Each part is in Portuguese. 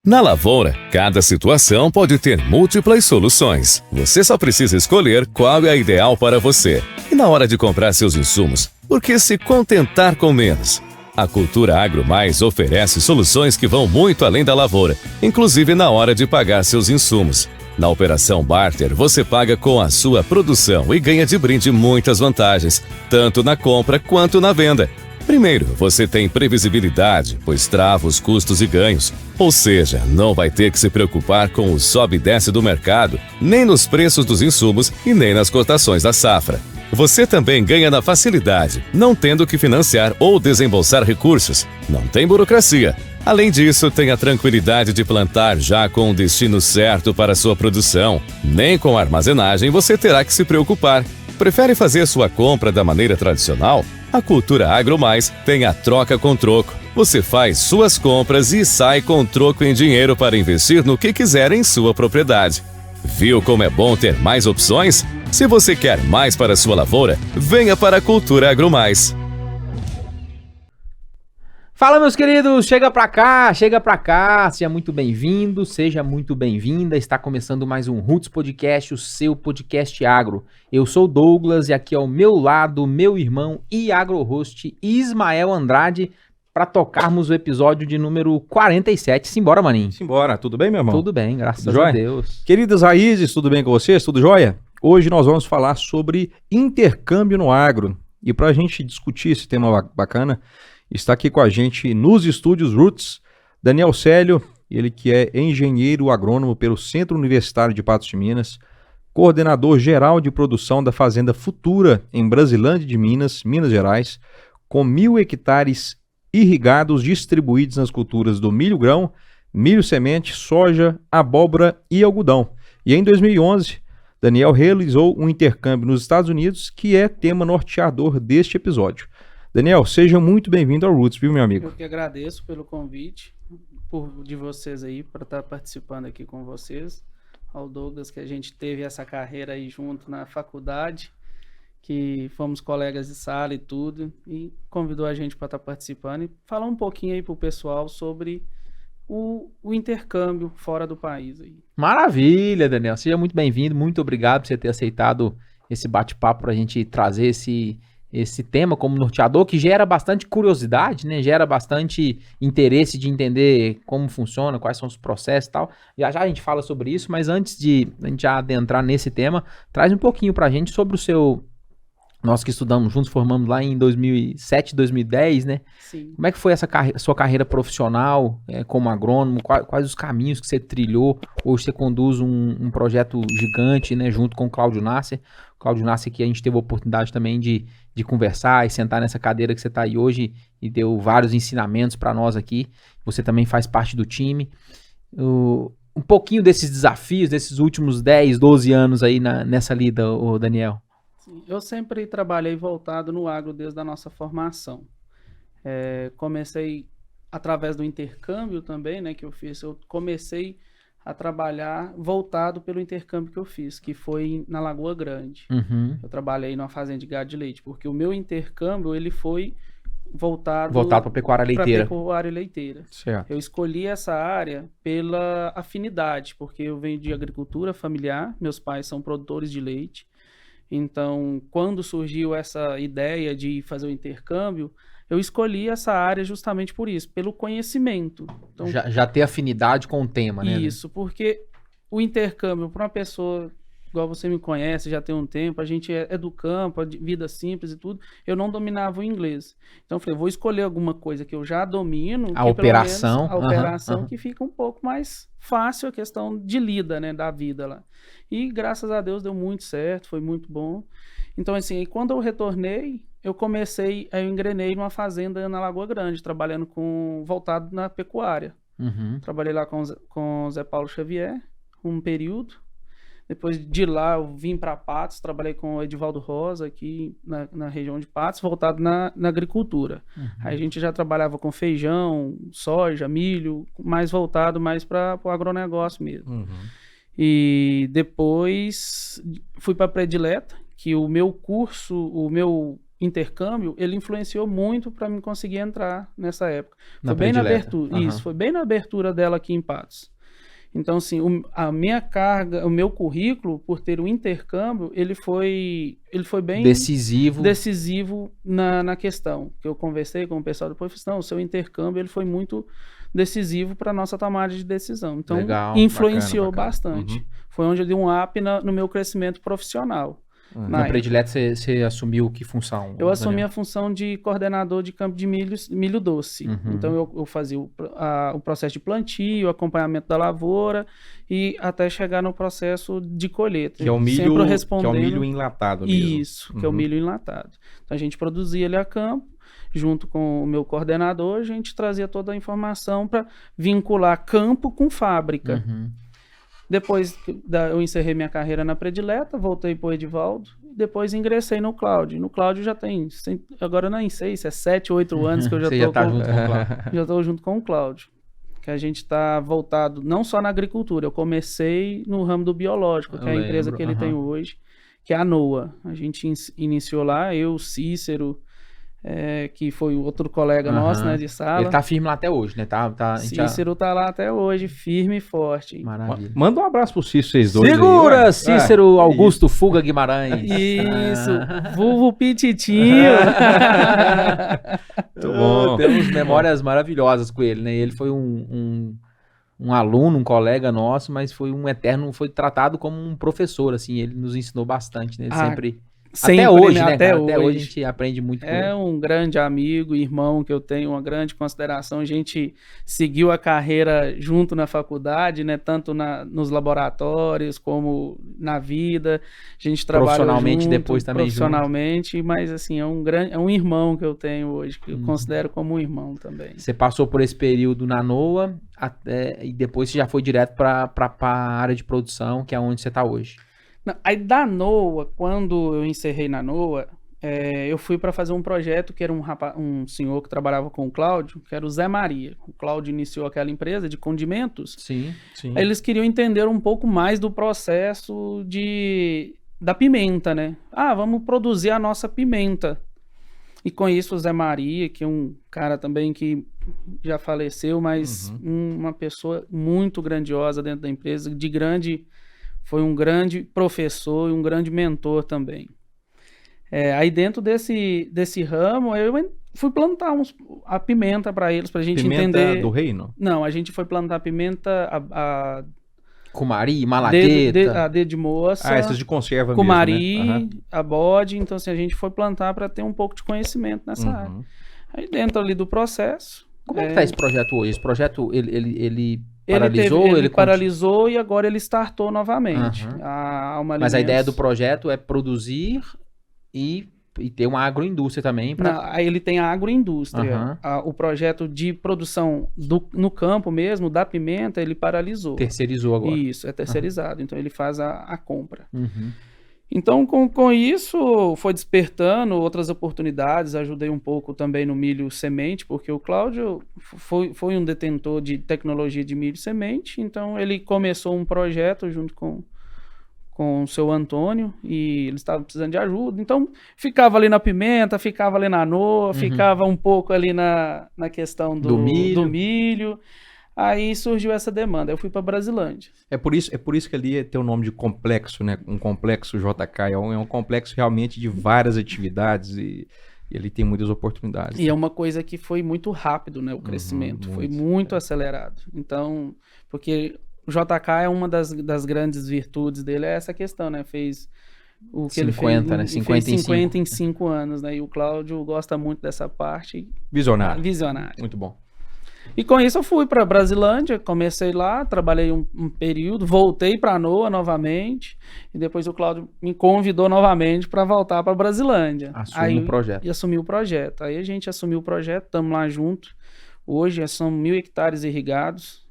Na lavoura, cada situação pode ter múltiplas soluções. Você só precisa escolher qual é a ideal para você. E na hora de comprar seus insumos, por que se contentar com menos? A Cultura Agro Mais oferece soluções que vão muito além da lavoura, inclusive na hora de pagar seus insumos. Na Operação Barter, você paga com a sua produção e ganha de brinde muitas vantagens, tanto na compra quanto na venda. Primeiro, você tem previsibilidade, pois trava os custos e ganhos. Ou seja, não vai ter que se preocupar com o sobe e desce do mercado, nem nos preços dos insumos e nem nas cotações da safra. Você também ganha na facilidade, não tendo que financiar ou desembolsar recursos. Não tem burocracia. Além disso, tem a tranquilidade de plantar já com o destino certo para a sua produção. Nem com a armazenagem você terá que se preocupar. Prefere fazer sua compra da maneira tradicional? A Cultura Agro Mais tem a troca com troco. Você faz suas compras e sai com troco em dinheiro para investir no que quiser em sua propriedade. Viu como é bom ter mais opções? Se você quer mais para a sua lavoura, venha para a Cultura Agro Mais. Fala, meus queridos, chega pra cá, seja muito bem-vindo, seja muito bem-vinda. Está começando mais um Roots Podcast, o seu podcast agro. Eu sou o Douglas e aqui ao meu lado, meu irmão e agro-host Ismael Andrade, para tocarmos o episódio de número 47. Simbora, maninho. Simbora, tudo bem, meu irmão? Tudo bem, graças a Deus. Queridas raízes, tudo bem com vocês? Tudo jóia? Hoje nós vamos falar sobre intercâmbio no agro. E para a gente discutir esse tema bacana, está aqui com a gente nos estúdios Roots, Daniel Célio, ele que é engenheiro agrônomo pelo Centro Universitário de Patos de Minas, coordenador geral de produção da Fazenda Futura em Brasilândia de Minas, Minas Gerais, com 1.000 hectares irrigados distribuídos nas culturas do milho grão, milho semente, soja, abóbora e algodão. E em 2011, Daniel realizou um intercâmbio nos Estados Unidos, que é tema norteador deste episódio. Daniel, seja muito bem-vindo ao Roots, viu, meu amigo? Eu que agradeço pelo convite de vocês aí, para estar participando aqui com vocês. Ao Douglas, que a gente teve essa carreira aí junto na faculdade, que fomos colegas de sala e tudo, e convidou a gente para estar participando e falar um pouquinho aí pro pessoal sobre o intercâmbio fora do país aí. Maravilha, Daniel, seja muito bem-vindo, muito obrigado por você ter aceitado esse bate-papo para a gente trazer esse tema como norteador, que gera bastante curiosidade, né? Gera bastante interesse de entender como funciona, quais são os processos e tal. Já já a gente fala sobre isso, mas antes de a gente já adentrar nesse tema, traz um pouquinho pra gente sobre o seu... Nós que estudamos juntos, formamos lá em 2007, 2010, né? Sim. Como é que foi essa sua carreira profissional como agrônomo? Quais os caminhos que você trilhou? Hoje você conduz um projeto gigante, né? Junto com o Cláudio Nasser. O Cláudio Nasser, que a gente teve a oportunidade também de conversar e sentar nessa cadeira que você está aí hoje e deu vários ensinamentos para nós aqui. Você também faz parte do time. Um pouquinho desses desafios, desses últimos 10, 12 anos aí nessa lida, Daniel. Eu sempre trabalhei voltado no agro desde a nossa formação. Comecei através do intercâmbio também, né, que eu fiz. Eu comecei a trabalhar voltado pelo intercâmbio que eu fiz, que foi na Lagoa Grande. Uhum. Eu trabalhei numa fazenda de gado de leite, porque o meu intercâmbio ele foi voltado para pecuária leiteira. Para pecuária leiteira. Certo. Eu escolhi essa área pela afinidade, porque eu venho de agricultura familiar, meus pais são produtores de leite. Então, quando surgiu essa ideia de fazer o intercâmbio, eu escolhi essa área justamente por isso, pelo conhecimento. Então, já ter afinidade com o tema, né? Isso, porque o intercâmbio para uma pessoa, igual você me conhece, já tem um tempo, a gente é do campo, vida simples e tudo, eu não dominava o inglês. Então, eu falei, vou escolher alguma coisa que eu já domino. A operação. A operação que fica um pouco mais fácil a questão de lida, né, da vida lá. E graças a Deus deu muito certo, foi muito bom. Então, assim, quando eu retornei, eu engrenei numa fazenda na Lagoa Grande, trabalhando voltado na pecuária. Uhum. Trabalhei lá com o Zé Paulo Xavier, um período. Depois de lá, eu vim para Patos, trabalhei com o Edivaldo Rosa, aqui na região de Patos, voltado na agricultura. Uhum. Aí a gente já trabalhava com feijão, soja, milho, mais voltado mais para o agronegócio mesmo. Uhum. E depois fui para a Predileta, que o meu curso, intercâmbio, ele influenciou muito para mim conseguir entrar nessa época. Na Foi bem na predileta. abertura, Aham. isso, foi bem na abertura dela aqui em Patos. Então, assim, a minha carga, o meu currículo, por ter o intercâmbio, ele foi bem decisivo na questão. Que eu conversei com o pessoal depois, eu falei, não, o seu intercâmbio ele foi muito decisivo para a nossa tomada de decisão. Então, Legal, influenciou bacana. bastante. Uhum. Foi onde eu dei um up no meu crescimento profissional. Na época. predileta você assumiu que função? Eu assumi Daniel? a função de coordenador de campo de milho doce. Uhum. Então, eu fazia o processo de plantio, acompanhamento da lavoura e até chegar no processo de colheita. Que é o milho, Sempre respondendo... que é o milho enlatado mesmo. Isso, que é o milho enlatado. Então, a gente produzia ele a campo, junto com o meu coordenador, a gente trazia toda a informação para vincular campo com fábrica. Uhum. Depois eu encerrei minha carreira na predileta, voltei para o Edivaldo, depois ingressei no Cláudio. No Cláudio já tem, agora eu nem sei se é 7, 8 anos que eu já Você já estou tá junto com o Cláudio. já estou junto com o Cláudio. Que a gente está voltado não só na agricultura, eu comecei no ramo do biológico, que é a empresa que ele tem hoje, que é a NOA. A gente iniciou lá, eu, Cícero, que foi outro colega nosso, né, de sala. Ele tá firme lá até hoje, né? Cícero tá lá até hoje, firme e forte. Maravilha. Manda um abraço pro Cícero, vocês dois. Segura, aí, Cícero Augusto Fuga Guimarães. Isso, vulvo Pititinho. Muito bom. Temos memórias maravilhosas com ele, né? Ele foi um aluno, um colega nosso, mas foi um eterno, foi tratado como um professor, assim, ele nos ensinou bastante, né? Ele sempre... Sempre, até hoje, né, até cara? hoje. Até hoje a gente aprende muito com ele. É um grande amigo, irmão que eu tenho uma grande consideração. A gente seguiu a carreira junto na faculdade, né? Tanto nos laboratórios como na vida. A gente trabalhou Profissionalmente junto, depois também profissionalmente, mas assim, é um irmão que eu tenho hoje, que eu considero como um irmão também. Você passou por esse período na NOA e depois você já foi direto para a área de produção, que é onde você está hoje. Não, aí da NOA, quando eu encerrei na NOA, eu fui para fazer um projeto que era um senhor que trabalhava com o Cláudio, que era o Zé Maria. O Cláudio iniciou aquela empresa de condimentos. Sim. Aí eles queriam entender um pouco mais do processo da pimenta, né? Vamos produzir a nossa pimenta. E com isso o Zé Maria, que é um cara também que já faleceu, mas uma pessoa muito grandiosa dentro da empresa, foi um grande professor e um grande mentor também. Aí dentro desse ramo, eu fui plantar a pimenta para eles, para a gente entender... Pimenta do reino? Não, a gente foi plantar a pimenta... Cumari, malagueta... A dedo de moça... essas de conserva cumari, mesmo, né? a bode. Então, assim, a gente foi plantar para ter um pouco de conhecimento nessa área. Aí dentro ali do processo... Como é que tá esse projeto hoje? Esse projeto, ele paralisou? Ele paralisou e agora ele startou novamente. Mas a ideia do projeto é produzir e ter uma agroindústria também. Aí ele tem a agroindústria. O projeto de produção no campo mesmo, da pimenta, ele paralisou. Terceirizou agora. Isso, é terceirizado. Então ele faz a compra. Então, com isso, foi despertando outras oportunidades, ajudei um pouco também no milho semente, porque o Cláudio foi um detentor de tecnologia de milho semente, então ele começou um projeto junto com o seu Antônio, e eles estavam precisando de ajuda, então ficava ali na pimenta, ficava ali na NOA, ficava um pouco ali na questão do milho. Aí surgiu essa demanda, eu fui para Brasilândia. É por isso que ali tem o nome de complexo, né? Um complexo JK, é um complexo realmente de várias atividades e ele tem muitas oportunidades. E é uma coisa que foi muito rápido, né? O crescimento foi muito acelerado. Então, porque o JK é uma das grandes virtudes dele, é essa questão, né? Fez o que 50, ele fez, né? 50 em 5 anos, né? E o Cláudio gosta muito dessa parte. Visionário. Muito bom. E com isso eu fui para Brasilândia, comecei lá, trabalhei um período, voltei para a NOA novamente, e depois o Cláudio me convidou novamente para voltar para Brasilândia. Assumiu o projeto. E assumi o projeto. Aí a gente assumiu o projeto, estamos lá junto. Hoje são 1.000 hectares irrigados.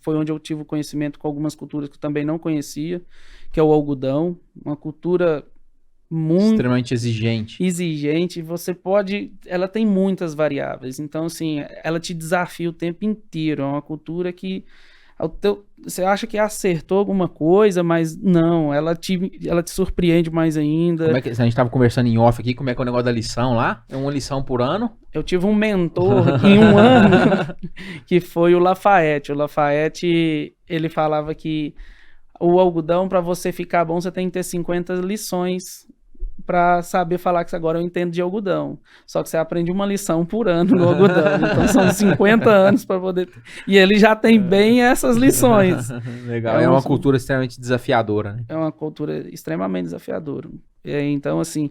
Foi onde eu tive conhecimento com algumas culturas que eu também não conhecia, que é o algodão, uma cultura muito extremamente exigente. Ela tem muitas variáveis, então assim, ela te desafia o tempo inteiro, é uma cultura que Você acha que acertou alguma coisa, mas não, ela te surpreende mais ainda. Como é que, a gente tava conversando em off aqui, como é que é o negócio da lição lá? É uma lição por ano? Eu tive um mentor em um ano, que foi o Lafayette. O Lafayette, ele falava que o algodão, para você ficar bom, você tem que ter 50 lições para saber falar que agora eu entendo de algodão. Só que você aprende uma lição por ano no algodão. Então são 50 anos para poder... E ele já tem bem essas lições. Legal. É uma cultura extremamente desafiadora, né? É uma cultura extremamente desafiadora. Então, assim,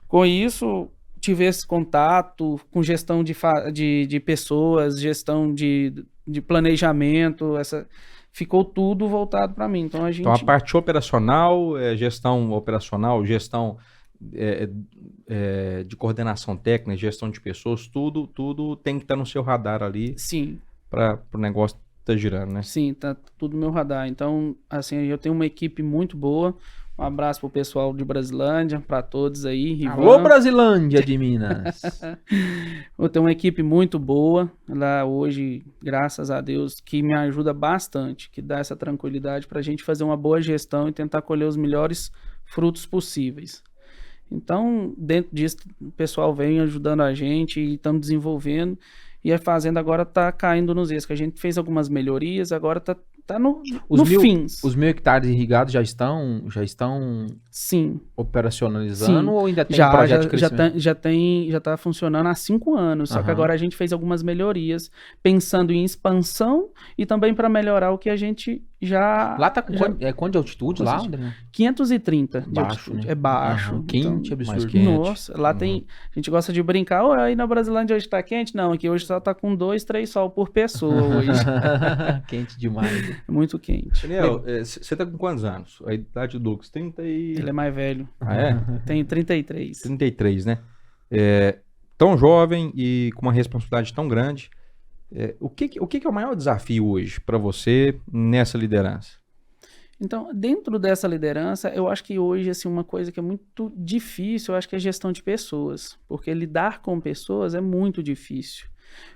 com isso, tive esse contato com gestão de pessoas, gestão de planejamento, ficou tudo voltado para mim. Então, a parte operacional, gestão operacional, gestão de coordenação técnica, gestão de pessoas, tudo tem que estar no seu radar ali. Sim. Para o negócio estar girando, né? Sim, tá tudo no meu radar. Então, assim, eu tenho uma equipe muito boa. Um abraço pro pessoal de Brasilândia, para todos aí. Rivan. Alô, Brasilândia de Minas! Eu tenho uma equipe muito boa lá hoje, graças a Deus, que me ajuda bastante, que dá essa tranquilidade para a gente fazer uma boa gestão e tentar colher os melhores frutos possíveis. Então, dentro disso, o pessoal vem ajudando a gente e estamos desenvolvendo. E a fazenda agora está caindo nos erros, que a gente fez algumas melhorias, agora está no fins. Os 1.000 hectares irrigados já estão Sim. Operacionalizando. Sim. Ou ainda tem projeto de crescimento? Já está funcionando há 5 anos, só que agora a gente fez algumas melhorias, pensando em expansão e também para melhorar o que a gente já... Lá está com quanto de altitude lá, André? 530 de baixo, altitude. Né? É baixo. Quente, então, absurdo. Quente. Nossa, lá tem... A gente gosta de brincar, aí na Brasilândia hoje está quente? Não, aqui hoje só está com 2, 3 sol por pessoa hoje. Quente demais. É muito quente. Daniel, você tá com quantos anos? A idade do Lucas? 30 e... Ele é mais velho. Ah, é? Tenho 33. 33, né? Tão jovem e com uma responsabilidade tão grande. O que é o maior desafio hoje para você nessa liderança? Então, dentro dessa liderança, eu acho que hoje, assim, uma coisa que é muito difícil, eu acho que é a gestão de pessoas. Porque lidar com pessoas é muito difícil.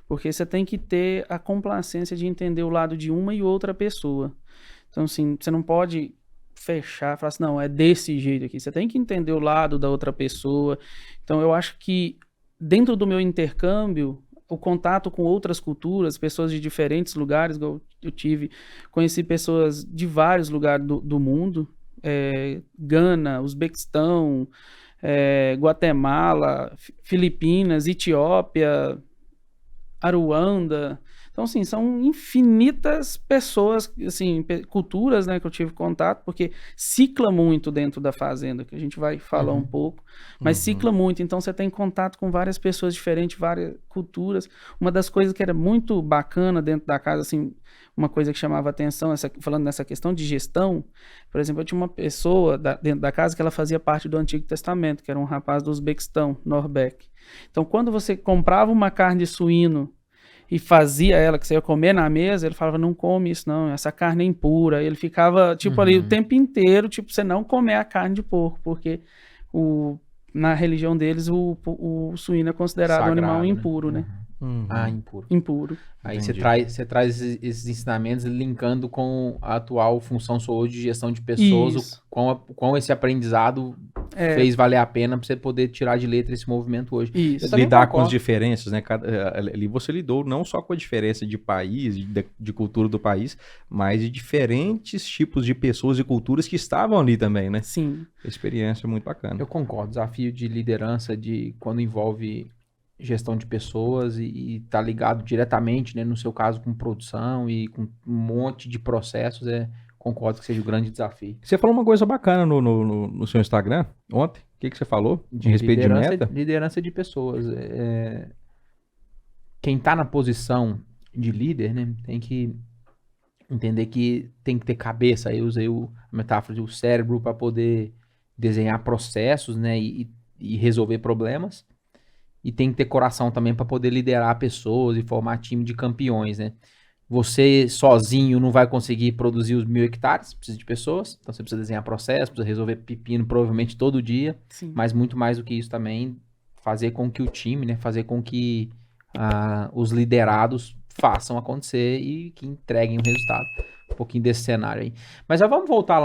Porque você tem que ter a complacência de entender o lado de uma e outra pessoa. Então, assim, você não pode fechar e falar assim, não, é desse jeito aqui. Você tem que entender o lado da outra pessoa. Então, eu acho que dentro do meu intercâmbio, o contato com outras culturas, pessoas de diferentes lugares, eu conheci pessoas de vários lugares do mundo, Gana, Uzbequistão, Guatemala, Filipinas, Etiópia, Aruanda. Então, assim, são infinitas pessoas, assim, culturas, né, que eu tive contato, porque cicla muito dentro da fazenda, que a gente vai falar um pouco, mas cicla muito. Então, você tem contato com várias pessoas diferentes, várias culturas. Uma das coisas que era muito bacana dentro da casa, assim, uma coisa que chamava atenção, falando nessa questão de gestão, por exemplo, eu tinha uma pessoa dentro da casa que ela fazia parte do Antigo Testamento, que era um rapaz do Uzbequistão, Norbeck. Então, quando você comprava uma carne de suíno e fazia ela, que você ia comer na mesa, ele falava, não come isso não, essa carne é impura. Ele ficava, tipo, ali o tempo inteiro, tipo, você não comer a carne de porco, porque na religião deles o suíno é considerado sagrado, um animal impuro, né? Impuro. Impuro. Aí você traz esses ensinamentos linkando com a atual função sua hoje de gestão de pessoas, com esse aprendizado fez valer a pena para você poder tirar de letra esse movimento hoje. Isso. Lidar com as diferenças, né? Ali você lidou não só com a diferença de país, de cultura do país, mas de diferentes tipos de pessoas e culturas que estavam ali também, né? Sim. A experiência é muito bacana. Eu concordo. Desafio de liderança, quando envolve gestão de pessoas e tá ligado diretamente, né, no seu caso com produção e com um monte de processos, concordo que seja o grande desafio. Você falou uma coisa bacana no seu Instagram ontem, o que você falou a respeito de meta? Liderança de pessoas. Quem tá na posição de líder, né, tem que entender que tem que ter cabeça. Eu usei a metáfora do cérebro para poder desenhar processos, né, e resolver problemas. E tem que ter coração também para poder liderar pessoas e formar time de campeões, né? Você sozinho não vai conseguir produzir os 1.000 hectares, precisa de pessoas. Então você precisa desenhar processo, precisa resolver pepino provavelmente todo dia. Sim. Mas muito mais do que isso também, fazer com que o time, né? Fazer com que os liderados façam acontecer e que entreguem o resultado. Um pouquinho desse cenário aí. Mas já vamos voltar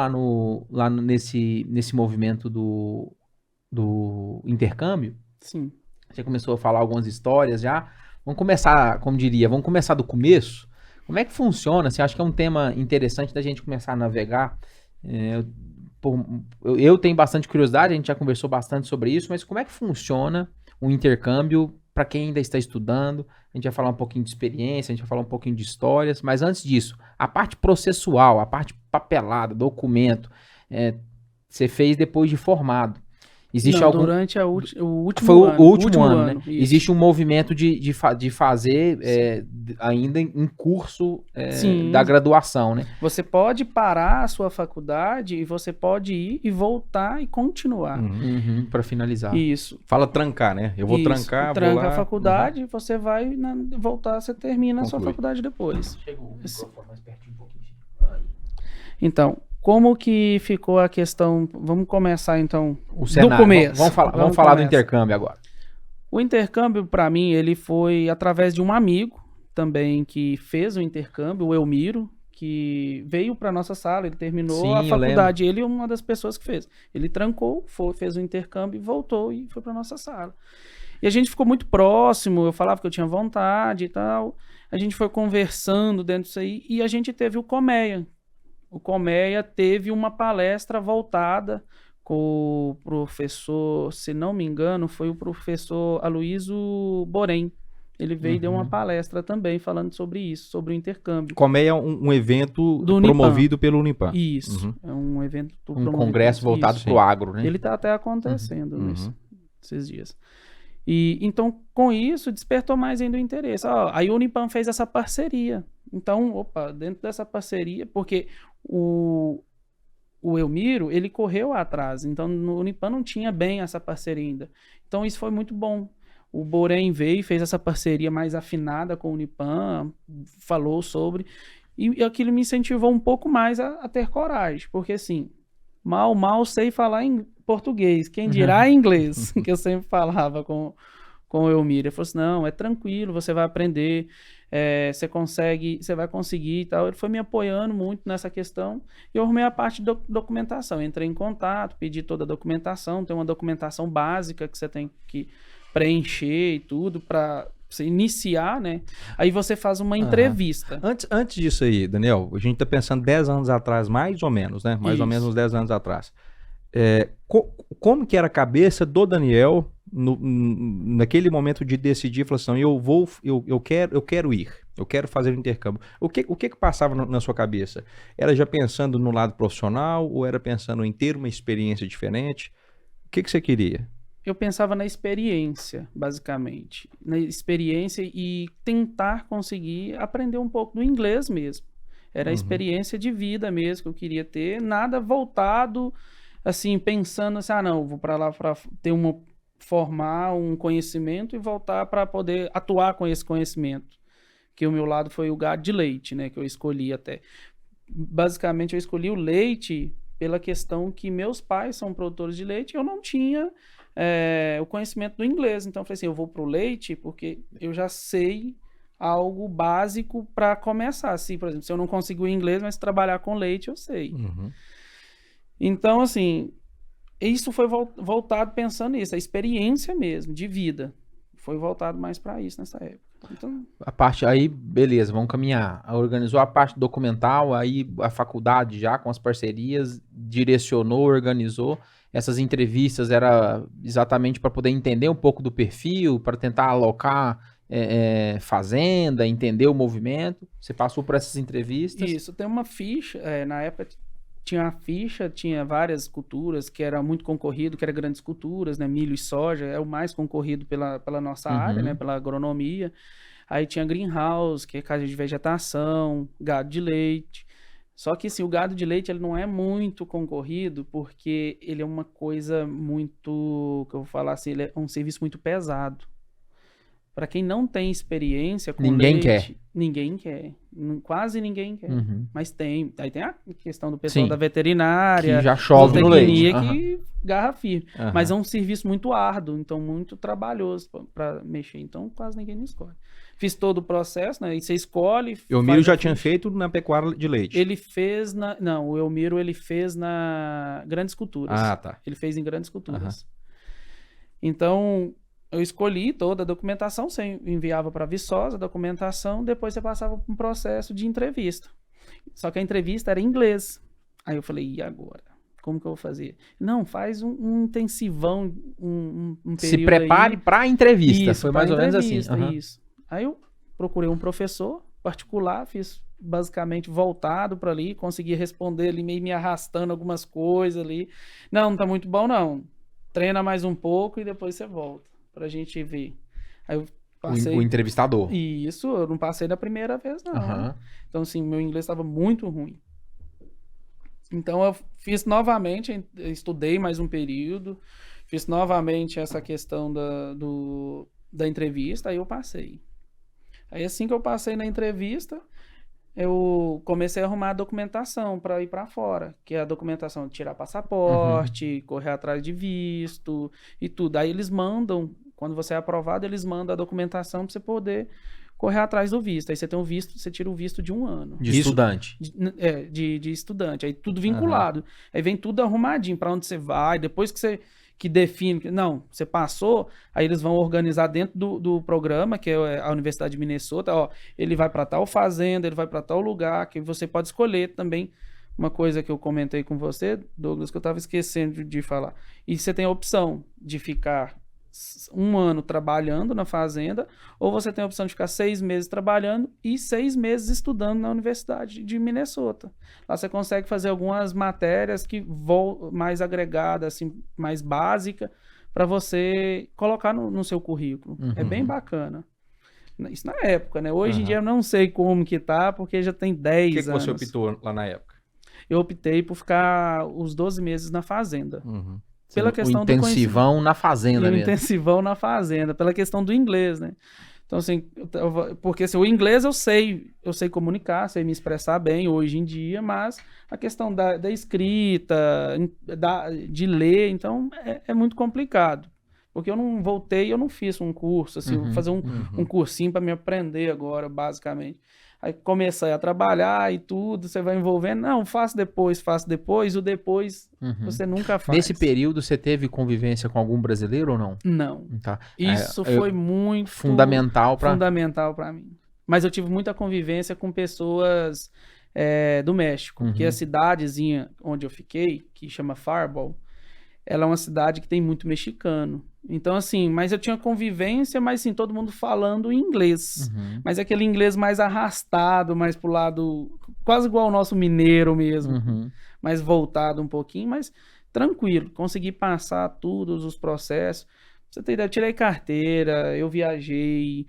nesse movimento do intercâmbio. Sim. Você começou a falar algumas histórias já. Vamos começar, como diria, vamos começar do começo. Como é que funciona? Assim, acho que é um tema interessante da gente começar a navegar. Eu tenho bastante curiosidade, a gente já conversou bastante sobre isso, mas como é que funciona o intercâmbio para quem ainda está estudando? A gente vai falar um pouquinho de experiência, a gente vai falar um pouquinho de histórias, mas antes disso, a parte processual, a parte papelada, documento, você fez depois de formado. Existe Não, algum... durante o último Foi ano. o último ano, né? Isso. Existe um movimento de fazer ainda em curso Sim. da graduação, né? Você pode parar a sua faculdade e você pode ir e voltar e continuar. Para finalizar. Isso. Fala trancar, né? Eu vou Isso. trancar, Tranca vou lá... a faculdade, você vai voltar, você termina a sua Conclui. faculdade depois. Chega o microfone mais pertinho um pouquinho. Então, como que ficou a questão? Vamos começar então O cenário. do começo. Vamos falar do intercâmbio agora. O intercâmbio, para mim, ele foi através de um amigo também que fez o intercâmbio, o Elmiro, que veio para nossa sala, ele terminou Sim, a eu faculdade, ele é uma das pessoas que fez. Ele trancou, fez o intercâmbio, voltou e foi para nossa sala. E a gente ficou muito próximo, eu falava que eu tinha vontade e tal. A gente foi conversando dentro disso aí e a gente teve o Colmeia. O Colmeia teve uma palestra voltada com o professor, se não me engano, foi o professor Aloysio Borém. Ele veio e deu uma palestra também falando sobre isso, sobre o intercâmbio. Colmeia é um evento Do promovido pelo Unipam. Isso, é um evento Um congresso voltado para o agro, né? Ele está até acontecendo esses dias. E então, com isso, despertou mais ainda o interesse. Aí o Unipam fez essa parceria. Então, dentro dessa parceria, porque o Elmiro, ele correu atrás. Então, no Unipam não tinha bem essa parceria ainda. Então, isso foi muito bom. O Borém veio e fez essa parceria mais afinada com o Unipam, falou sobre... E aquilo me incentivou um pouco mais a ter coragem. Porque, assim, mal sei falar em português. Quem dirá em inglês, que eu sempre falava com o Elmiro. Ele falou assim, não, é tranquilo, você vai aprender, você vai conseguir e tal. Ele foi me apoiando muito nessa questão e eu arrumei a parte de documentação. Entrei em contato, pedi toda a documentação, tem uma documentação básica que você tem que preencher e tudo para você iniciar, né? Aí você faz uma entrevista. Antes disso aí, Daniel, a gente tá pensando 10 anos atrás, mais ou menos, né? Mais ou menos uns 10 anos atrás. Como que era a cabeça do Daniel naquele momento de decidir, falar assim, eu quero ir, eu quero fazer o intercâmbio. O que passava na sua cabeça? Era já pensando no lado profissional ou era pensando em ter uma experiência diferente? O que você queria? Eu pensava na experiência, basicamente. Na experiência e tentar conseguir aprender um pouco do inglês mesmo. Era a experiência de vida mesmo que eu queria ter, nada voltado, assim, pensando assim, não, vou para lá para formar um conhecimento e voltar para poder atuar com esse conhecimento. Que o meu lado foi o gado de leite, né, que eu escolhi até. Basicamente, eu escolhi o leite pela questão que meus pais são produtores de leite e eu não tinha o conhecimento do inglês. Então, eu falei assim, eu vou para o leite porque eu já sei algo básico para começar. Assim, por exemplo, se eu não conseguir o inglês, mas trabalhar com leite, eu sei. Então, assim, isso foi voltado pensando nisso, a experiência mesmo, de vida. Foi voltado mais para isso nessa época. Então... A parte aí, beleza, vamos caminhar. Organizou a parte documental, aí a faculdade já com as parcerias, direcionou, organizou. Essas entrevistas era exatamente para poder entender um pouco do perfil, para tentar alocar fazenda, entender o movimento. Você passou por essas entrevistas? Isso, tem uma ficha, na época tinha a ficha, tinha várias culturas que era muito concorrido, que eram grandes culturas, né? Milho e soja, é o mais concorrido pela nossa área, né? Pela agronomia. Aí tinha greenhouse, que é casa de vegetação, gado de leite. Só que assim, o gado de leite ele não é muito concorrido porque ele é uma coisa muito, que eu vou falar assim, ele é um serviço muito pesado. Para quem não tem experiência com leite, ninguém quer. Quase ninguém quer. Mas tem. Aí tem a questão do pessoal da veterinária. Que já chove no leite. Que garra firme. Mas é um serviço muito árduo, então muito trabalhoso para mexer. Então quase ninguém não escolhe. Fiz todo o processo, né? E você escolhe. E o Elmiro já tinha feito na pecuária de leite. Ele fez na... Não, o Elmiro ele fez na Grandes Culturas. Ah, tá. Ele fez em Grandes Culturas. Então, eu escolhi toda a documentação, você enviava para a Viçosa a documentação, depois você passava por um processo de entrevista. Só que a entrevista era em inglês. Aí eu falei, e agora? Como que eu vou fazer? Não, faz um intensivão, um período. Se prepare para a entrevista. Isso, foi mais ou menos assim. Isso. Aí eu procurei um professor particular, fiz basicamente voltado para ali, consegui responder ali, meio me arrastando algumas coisas ali. Não tá muito bom não. Treina mais um pouco e depois você volta pra gente ver. Aí eu passei... O entrevistador. Isso, eu não passei da primeira vez não. Né? Então assim, meu inglês estava muito ruim. Então eu fiz novamente, estudei mais um período, fiz novamente essa questão da entrevista, aí eu passei. Aí assim que eu passei na entrevista, eu comecei a arrumar a documentação para ir para fora, que é a documentação de tirar passaporte, correr atrás de visto e tudo. Aí eles mandam, quando você é aprovado, eles mandam a documentação para você poder correr atrás do visto. Aí você tem um visto, você tira o visto de 1 ano. De estudante. De estudante. Aí tudo vinculado. Aí vem tudo arrumadinho, para onde você vai, depois que você define, não, você passou, aí eles vão organizar dentro do programa, que é a Universidade de Minnesota, ó, ele vai para tal fazenda, ele vai para tal lugar, que você pode escolher também. Uma coisa que eu comentei com você, Douglas, que eu estava esquecendo de falar. E você tem a opção de ficar 1 ano trabalhando na fazenda, ou você tem a opção de ficar 6 meses trabalhando e 6 meses estudando na Universidade de Minnesota. Lá você consegue fazer algumas matérias que vão mais agregadas, assim, mais básica, para você colocar no seu currículo. É bem bacana. Isso na época, né? Hoje em dia eu não sei como que tá, porque já tem 10 anos. O que você optou lá na época? Eu optei por ficar os 12 meses na fazenda. Pela questão do intensivão na fazenda mesmo. Intensivão na fazenda, pela questão do inglês, né? Então, assim, porque assim, o inglês eu sei comunicar, sei me expressar bem hoje em dia, mas a questão da escrita, de ler, então é muito complicado. Porque eu não voltei, eu não fiz um curso, assim, vou fazer um cursinho para me aprender agora, basicamente. Aí comecei a trabalhar e tudo, você vai envolvendo. Não, faço depois. O depois você nunca faz. Nesse período você teve convivência com algum brasileiro ou não? Não. Tá. Isso foi muito fundamental para mim. Mas eu tive muita convivência com pessoas do México, que a cidadezinha onde eu fiquei, que chama Faribault, ela é uma cidade que tem muito mexicano. Então, assim, mas eu tinha convivência, mas assim, todo mundo falando inglês. Mas aquele inglês mais arrastado, mais pro lado, quase igual ao nosso mineiro mesmo. Mais voltado um pouquinho, mas tranquilo. Consegui passar todos os processos. Pra você ter ideia, eu tirei carteira, eu viajei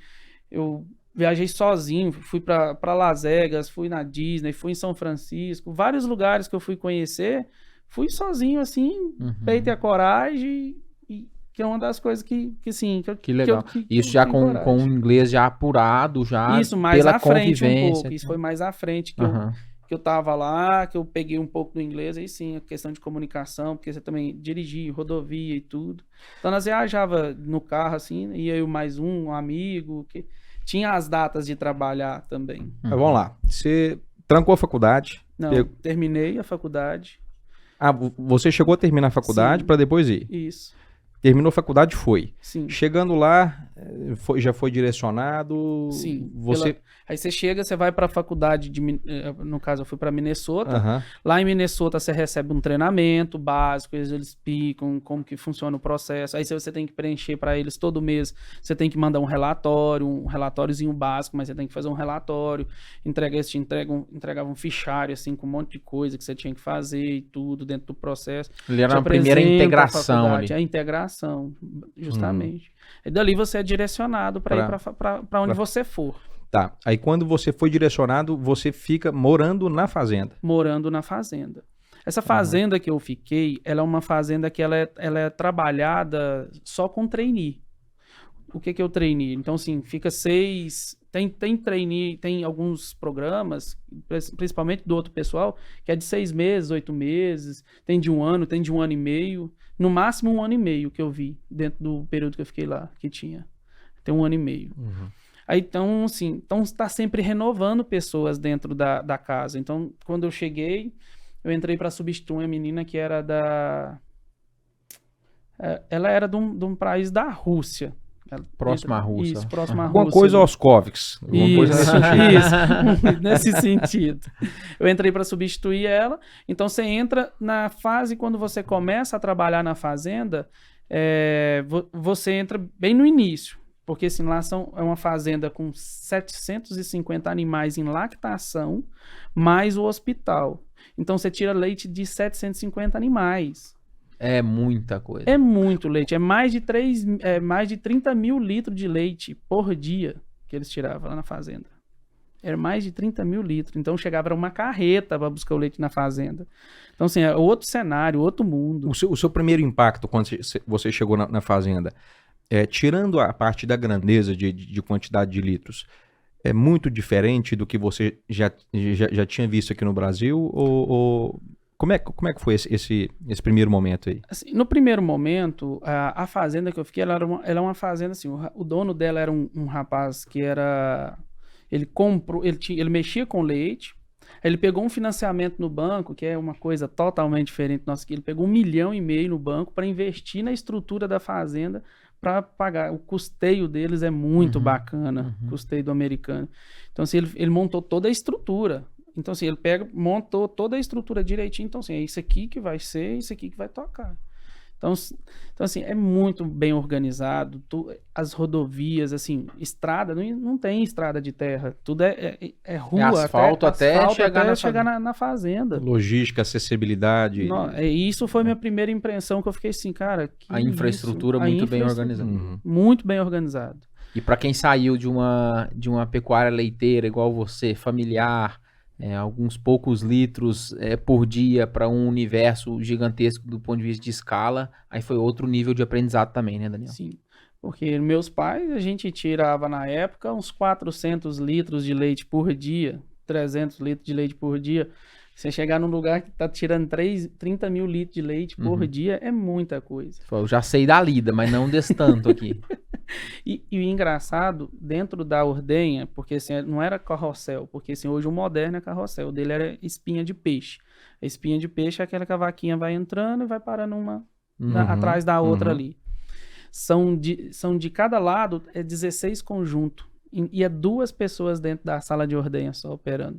sozinho, fui para Las Vegas, fui na Disney, fui em São Francisco, vários lugares que eu fui conhecer, fui sozinho, assim, peito e a coragem, que é uma das coisas que sim... Que legal. Isso já com o inglês já apurado, já isso, mais pela à frente convivência. Um pouco. Isso foi mais à frente que eu tava lá, que eu peguei um pouco do inglês, aí sim, a questão de comunicação, porque você também dirigia, rodovia e tudo. Então, nós viajava no carro, assim, ia eu mais um amigo, que tinha as datas de trabalhar também. Mas vamos lá. Você trancou a faculdade? Não, terminei a faculdade. Ah, você chegou a terminar a faculdade para depois ir? Isso. Terminou a faculdade, foi. Sim. Chegando lá, já foi direcionado? Sim. Você... Aí você chega, você vai para a faculdade, no caso eu fui para Minnesota. Lá em Minnesota você recebe um treinamento básico, eles explicam como que funciona o processo. Aí você tem que preencher para eles todo mês. Você tem que mandar um relatóriozinho básico, mas você tem que fazer um relatório. Eles te entregavam um fichário assim, com um monte de coisa que você tinha que fazer e tudo dentro do processo. Ele era a primeira integração ali. A integração, justamente. E dali você é direcionado para ir para onde você for. Tá. Aí quando você foi direcionado, você fica morando na fazenda. Morando na fazenda. Essa fazenda que eu fiquei, ela é uma fazenda que ela é trabalhada só com trainee. O que é o trainee? Então, assim, fica 6... Tem trainee, tem alguns programas, principalmente do outro pessoal, que é de 6 meses, 8 meses, tem de 1 ano, tem de 1 ano e meio. No máximo 1 ano e meio que eu vi dentro do período que eu fiquei lá, que tinha. Tem 1 ano e meio. Aí, então, assim, está sempre renovando pessoas dentro da casa. Então, quando eu cheguei, eu entrei para substituir uma menina que era ela era de um país da Rússia. Próximo à Rússia. Isso, próximo à Alguma Rússia. coisa aos Kovics. Isso, nesse sentido. Eu entrei para substituir ela. Então, você entra na fase, quando você começa a trabalhar na fazenda, você entra bem no início. Porque assim, lá é uma fazenda com 750 animais em lactação, mais o hospital. Então, você tira leite de 750 animais. É muita coisa. É muito leite. É mais de 30 mil litros de leite por dia que eles tiravam lá na fazenda. Era mais de 30 mil litros. Então, chegava uma carreta para buscar o leite na fazenda. Então, assim, é outro cenário, outro mundo. O seu primeiro impacto quando você chegou na fazenda, tirando a parte da grandeza de quantidade de litros, é muito diferente do que você já tinha visto aqui no Brasil? Ou como é que foi esse primeiro momento aí? Assim, no primeiro momento, a fazenda que eu fiquei, ela é uma fazenda assim, o dono dela era um rapaz que era... Ele mexia com leite, ele pegou um financiamento no banco, que é uma coisa totalmente diferente do nosso, que ele pegou 1,5 milhão no banco para investir na estrutura da fazenda para pagar. O custeio deles é muito bacana, o custeio do americano. Então, assim, ele montou toda a estrutura. Então, assim, ele montou toda a estrutura direitinho. Então, assim, é isso aqui que vai ser, isso aqui que vai tocar. Então assim, é muito bem organizado. As rodovias, assim, estrada, não tem estrada de terra. Tudo é rua. É asfalto até chegar na fazenda. Logística, acessibilidade. Isso foi minha primeira impressão, que eu fiquei assim, cara... A infraestrutura muito bem organizada. Muito bem organizado. E para quem saiu de uma pecuária leiteira igual você, familiar... alguns poucos litros por dia para um universo gigantesco do ponto de vista de escala, aí foi outro nível de aprendizado também, né, Daniel? Sim, porque meus pais, a gente tirava na época uns 400 litros de leite por dia, 300 litros de leite por dia. Você chegar num lugar que tá tirando 30 mil litros de leite por dia, é muita coisa. Eu já sei da lida, mas não desse tanto aqui. E o engraçado, dentro da ordenha, porque assim, não era carrossel, porque assim, hoje o moderno é carrossel, o dele era espinha de peixe. A espinha de peixe é aquela que a vaquinha vai entrando e vai parando uma atrás da outra ali. São de cada lado, 16 conjuntos. E é 2 pessoas dentro da sala de ordenha só operando.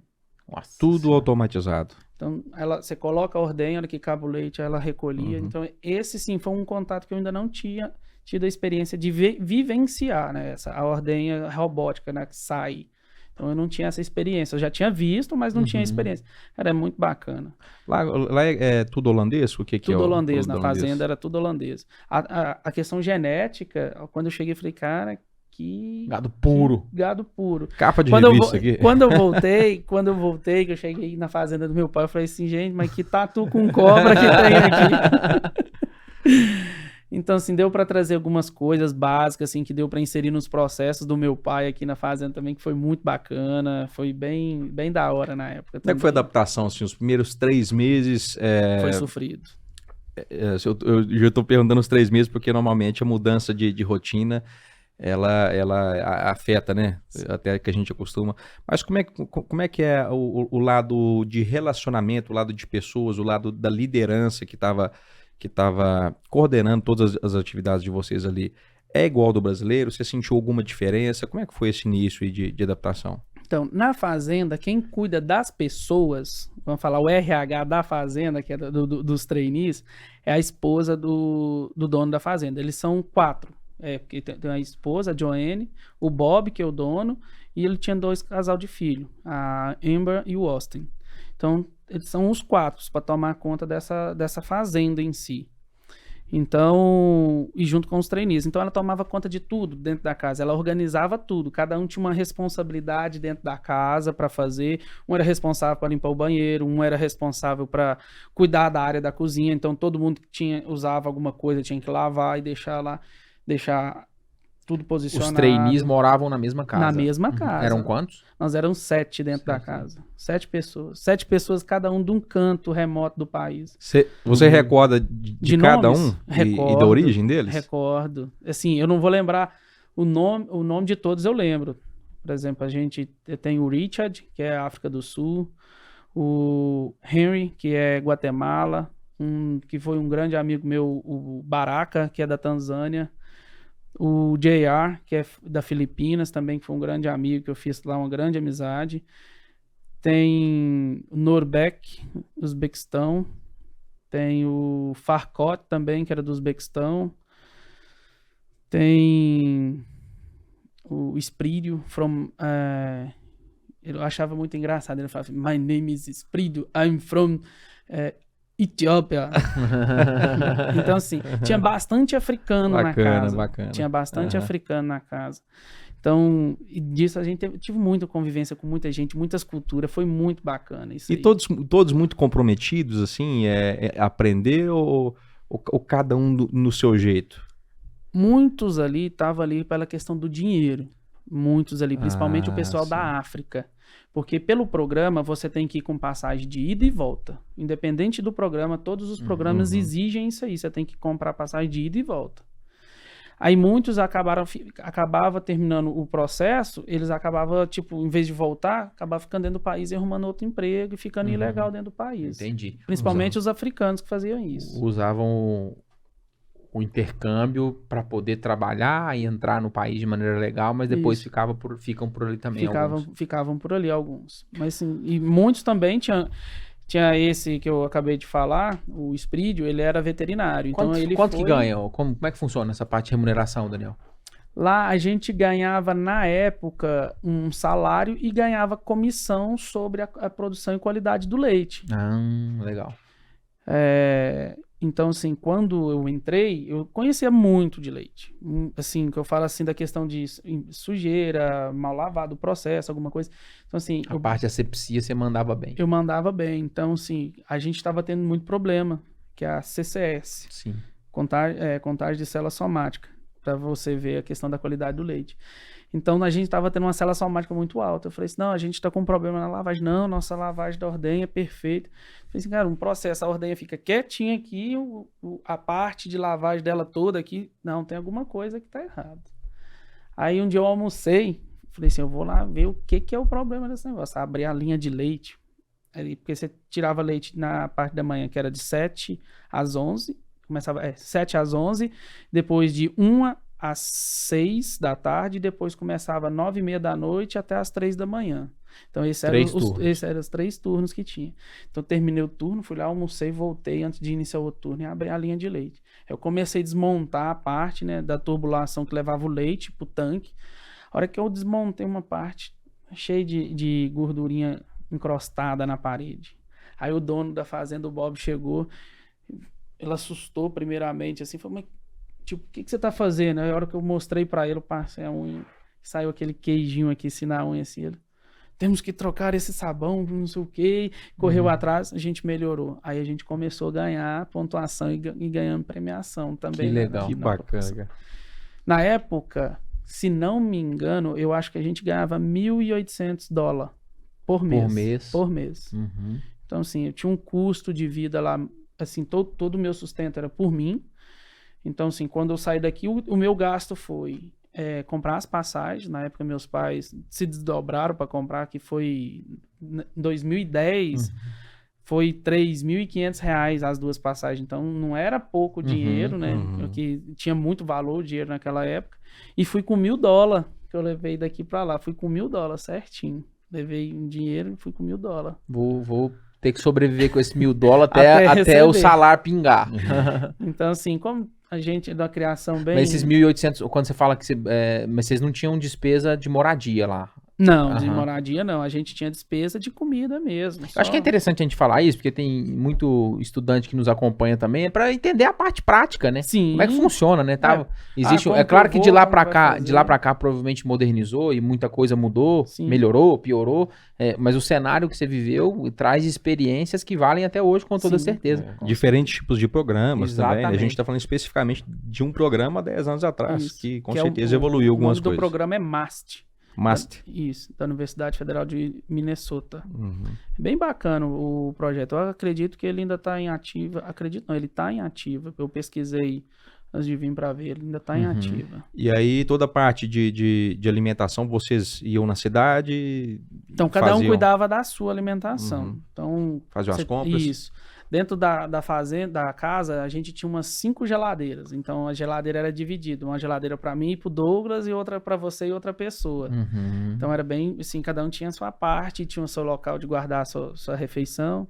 Nossa, tudo automatizado. Então, você coloca a ordenha, ela que cabe o leite, ela recolhia. Então, esse sim foi um contato que eu ainda não tinha tido a experiência de vivenciar, né? A ordenha robótica, né? Que sai. Então, eu não tinha essa experiência. Eu já tinha visto, mas não tinha experiência. Era muito bacana. Lá é tudo holandês? O que tudo é holandês. Na fazenda era tudo holandês. A questão genética, quando eu cheguei, eu falei, cara... Gado puro. Gado puro. Capa de revista aqui. Quando eu voltei, que eu cheguei na fazenda do meu pai, eu falei assim, gente, mas que tatu com cobra que tem aqui. Então, assim, deu para trazer algumas coisas básicas, assim, que deu para inserir nos processos do meu pai aqui na fazenda também, que foi muito bacana, foi bem da hora na época. Como é que foi a adaptação, assim, os primeiros 3 meses? Foi sofrido. Eu já estou perguntando os 3 meses, porque normalmente a mudança de rotina... Ela afeta, né? Até que a gente acostuma. Mas como é que é o lado de relacionamento, o lado de pessoas, o lado da liderança que estava coordenando todas as atividades de vocês ali? É igual ao do brasileiro? Você sentiu alguma diferença? Como é que foi esse início aí de adaptação? Então, na fazenda, quem cuida das pessoas, vamos falar o RH da fazenda, que é dos trainees, é a esposa do dono da fazenda. Eles são 4. Porque tem a esposa, a Joanne, o Bob, que é o dono, e ele tinha 2 casal de filho, a Amber e o Austin. Então, eles são os 4 para tomar conta dessa fazenda em si. Então, e junto com os trainees. Então, ela tomava conta de tudo dentro da casa, ela organizava tudo, cada um tinha uma responsabilidade dentro da casa para fazer. Um era responsável para limpar o banheiro, um era responsável para cuidar da área da cozinha. Então, todo mundo que usava alguma coisa tinha que lavar e deixar tudo posicionado. Os trainees moravam na mesma casa? Na mesma casa. Eram quantos? Nós éramos 7 dentro da casa. 7 pessoas. 7 pessoas, cada um de um canto remoto do país. Você recorda de cada nomes? Um? E da origem deles? Recordo. Assim, eu não vou lembrar o nome de todos, eu lembro. Por exemplo, a gente tem o Richard, que é África do Sul, o Henry, que é Guatemala, que foi um grande amigo meu, o Baraka, que é da Tanzânia, o JR, que é da Filipinas, também que foi um grande amigo, que eu fiz lá uma grande amizade. Tem o Nurbek, Uzbequistão. Tem o Farkot também, que era do Uzbequistão. Tem o Esprídio, eu achava muito engraçado, ele falava, my name is Esprídio, I'm from Etiópia. Então, assim, tinha bastante africano na casa. Bacana. Tinha bastante africano na casa. Então, disso a gente tive muita convivência com muita gente, muitas culturas, foi muito bacana isso aí. Todos muito comprometidos, assim, aprender ou cada um no seu jeito? Muitos ali estavam ali pela questão do dinheiro. Muitos ali, principalmente o pessoal sim. da África. Porque pelo programa você tem que ir com passagem de ida e volta. Independente do programa, todos os programas exigem isso aí. Você tem que comprar passagem de ida e volta. Aí muitos acabava terminando o processo, eles acabavam, tipo, em vez de voltar, acabavam ficando dentro do país e arrumando outro emprego e ficando ilegal dentro do país. Entendi. Principalmente os africanos que faziam isso. Usavam o intercâmbio para poder trabalhar e entrar no país de maneira legal, mas depois Isso. ficam por ali também alguns. Ficavam por ali alguns. Mas sim, e muitos também tinha esse que eu acabei de falar, o Esprídio, ele era veterinário. Quanto que ganha? Como é que funciona essa parte de remuneração, Daniel? Lá a gente ganhava, na época, um salário e ganhava comissão sobre a produção e qualidade do leite. Legal. Então, assim, quando eu entrei, eu conhecia muito de leite. Assim, que eu falo assim da questão de sujeira, mal lavado o processo, alguma coisa. Então, assim... A parte de asepsia você mandava bem. Eu mandava bem. Então, assim, a gente estava tendo muito problema, que é a CCS. Sim. Contagem de célula somática, para você ver a questão da qualidade do leite. Então, a gente estava tendo uma célula somática muito alta. Eu falei assim, não, a gente está com um problema na lavagem. Não, nossa lavagem da ordenha é perfeita. Eu falei assim, cara, um processo, a ordenha fica quietinha aqui, a parte de lavagem dela toda aqui, não, tem alguma coisa que está errado. Aí, um dia eu almocei, falei assim, eu vou lá ver o que é o problema desse negócio. Abri a linha de leite, porque você tirava leite na parte da manhã, que era de 7 às 11, começava 7 às 11, depois de 1 às 6 da tarde, depois começava 9h30 da noite até às 3 da manhã. Então, esses eram os 3 turnos que tinha. Então, terminei o turno, fui lá, almocei, voltei antes de iniciar o outro turno e abri a linha de leite. Eu comecei a desmontar a parte, né, da tubulação que levava o leite pro tanque. A hora que eu desmontei uma parte cheia de gordurinha encrostada na parede. Aí o dono da fazenda, o Bob, chegou, ele assustou primeiramente, assim, falou, mas tipo, o que você tá fazendo? Aí a hora que eu mostrei pra ele, eu passei a unha, saiu aquele queijinho aqui, assim, na unha, assim, ele, temos que trocar esse sabão, não sei o quê, correu atrás, a gente melhorou. Aí a gente começou a ganhar pontuação e ganhando premiação também. Que legal. Que bacana. Na época, se não me engano, eu acho que a gente ganhava $1.800 por mês. Por mês. Então, assim, eu tinha um custo de vida lá, assim, todo o meu sustento era por mim. Então, assim, quando eu saí daqui, o meu gasto foi comprar as passagens. Na época, meus pais se desdobraram para comprar, que foi em 2010, foi R$3.500 as 2 passagens. Então, não era pouco dinheiro, né? Que tinha muito valor o dinheiro naquela época. E fui com $1.000, que eu levei daqui para lá. Fui com $1.000 certinho. Levei um dinheiro e fui com $1.000. Vou ter que sobreviver com esse $1.000 até o salário pingar. Então, assim, como a gente da criação bem... Mas esses 1.800, quando você fala que mas vocês não tinham despesa de moradia lá? Não, de moradia não. A gente tinha despesa de comida mesmo. Acho que é interessante a gente falar isso, porque tem muito estudante que nos acompanha também, para entender a parte prática, né? Sim. Como é que funciona, né? Existe, é claro que de lá para cá provavelmente modernizou e muita coisa mudou, melhorou, piorou, mas o cenário que você viveu traz experiências que valem até hoje, com toda certeza. Diferentes tipos de programas também, né? A gente Exatamente. está falando especificamente de um programa há 10 anos atrás, Isso. que com Que certeza evoluiu algumas coisas. O coisas. nome do programa é MAST. MAST. Isso, da Universidade Federal de Minnesota. Bem bacana o projeto. Eu acredito que ele ainda está em ativa. Acredito não, ele está em ativa. Eu pesquisei antes de vir para ver, ele ainda está em ativa. E aí toda a parte de alimentação, vocês iam na cidade? Então, cada um cuidava da sua alimentação. Então, faziam as compras? Isso. Dentro da fazenda, da casa, a gente tinha umas 5 geladeiras. Então, a geladeira era dividida. Uma geladeira para mim e pro Douglas e outra para você e outra pessoa. Então, era bem assim, cada um tinha a sua parte, tinha o seu local de guardar a sua refeição.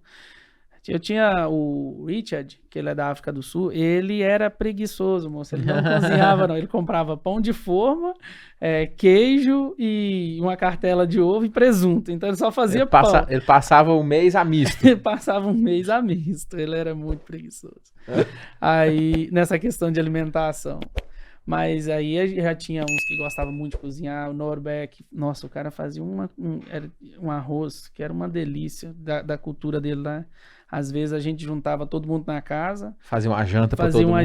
Eu tinha o Richard, que ele é da África do Sul, ele era preguiçoso, moço. Ele não cozinhava, não. Ele comprava pão de forma, queijo e uma cartela de ovo e presunto. Então ele só fazia pão. Ele passava o mês a misto. Ele passava um mês a misto. Ele era muito preguiçoso. Aí, nessa questão de alimentação. Mas aí já tinha uns que gostavam muito de cozinhar. O Norbeck, nossa, o cara fazia um arroz que era uma delícia da cultura dele lá. Às vezes a gente juntava todo mundo na casa. Fazia uma janta para todo mundo.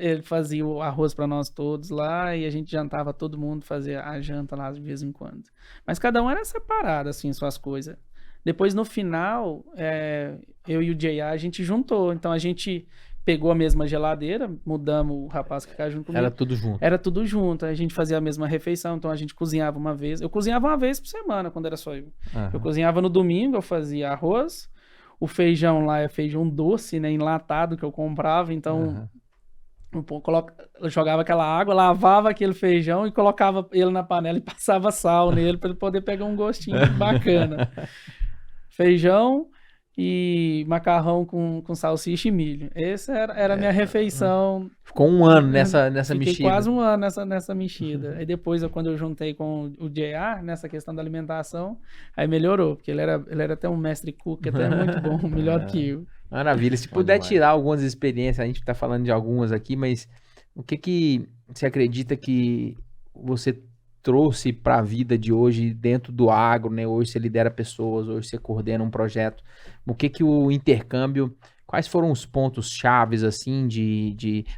Ele fazia o arroz para nós todos lá e a gente jantava todo mundo, fazia a janta lá de vez em quando. Mas cada um era separado, assim, suas coisas. Depois, no final, eu e o J.A., a gente juntou. Então a gente pegou a mesma geladeira, mudamos o rapaz que ficava junto comigo. Era tudo junto. Era tudo junto. A gente fazia a mesma refeição, então a gente cozinhava uma vez. Eu cozinhava uma vez por semana, quando era só eu. Eu cozinhava no domingo, eu fazia arroz. O feijão lá é feijão doce, né, enlatado que eu comprava, então eu jogava aquela água, lavava aquele feijão e colocava ele na panela e passava sal nele para ele poder pegar um gostinho bacana. Feijão e macarrão com salsicha e milho. Essa era a minha refeição. Ficou um ano nessa Fiquei mexida. quase um ano nessa mexida. Aí depois, quando eu juntei com o J.A. nessa questão da alimentação, aí melhorou, porque ele era até um mestre cook, até muito bom, melhor do que eu. Maravilha. Se puder tirar algumas experiências, a gente tá falando de algumas aqui, mas o que você acredita que você trouxe para a vida de hoje dentro do agro, né? Hoje você lidera pessoas, hoje você coordena um projeto. O que o intercâmbio, quais foram os pontos chaves, assim,